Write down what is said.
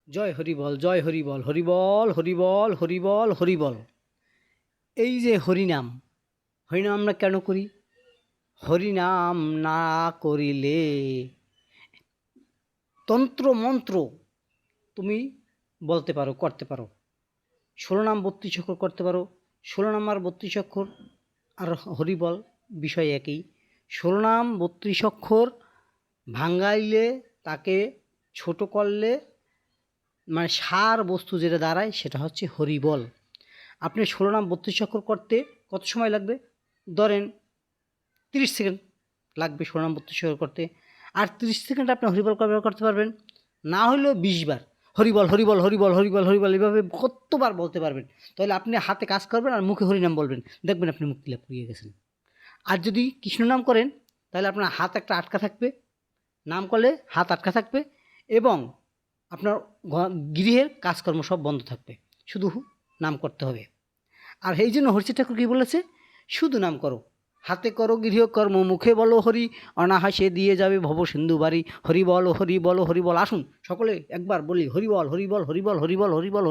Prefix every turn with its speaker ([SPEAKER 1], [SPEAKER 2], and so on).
[SPEAKER 1] জয় হরিবল, জয় হরিবল, হরিবল, হরিবল, হরিবল, হরিবল। এই যে হরিনাম, হরিনাম আমরা কেন করি? হরিনাম না করিলে তন্ত্র মন্ত্র তুমি বলতে পারো, করতে পারো। ১৬ নাম ৩২ অক্ষর করতে পারো। ১৬ নাম আর ৩২ অক্ষর আর হরিবল বিষয় একই। ১৬ নাম ৩২ অক্ষর ভাঙাইলে তাকে ছোট করলে মানে সার বস্তু যেটা দাঁড়ায় সেটা হচ্ছে হরিবল। আপনি ১৬ নাম ৩২ অক্ষর করতে কত সময় লাগবে? ধরেন ৩০ সেকেন্ড লাগবে ১৬ নাম ৩২ অক্ষর করতে। আর ৩০ সেকেন্ড আপনি হরিবল কয়বার করতে পারবেন? না হলেও ২০ বার। হরিবল, হরিবল, হরিবল, হরিবল, হরিবল এভাবে কতবার বলতে পারবেন। তাহলে আপনি হাতে কাজ করবেন আর মুখে হরিনাম বলবেন। দেখবেন আপনি মুক্তি লাভ করিয়ে গেছেন। আর যদি কৃষ্ণ নাম করেন তাহলে আপনার হাত একটা আটকা থাকবে। নাম করলে হাত আটকা থাকবে এবং আপনার গৃহের কাজকর্ম সব বন্ধ থাকবে। শুধু নাম করতে হবে। আর এই জন্য হরিচাঁদ ঠাকুর কী বলেছে? শুধু নাম করো, হাতে করো গৃহকর্ম, মুখে বলো হরি, অনাহাসে দিয়ে যাবে ভব সিন্ধু বাড়ি। হরি বল, হরি বল, হরি বল। আসুন সকলে একবার বলি হরি বল, হরি বল, হরি বল, হরি বল, হরি বল।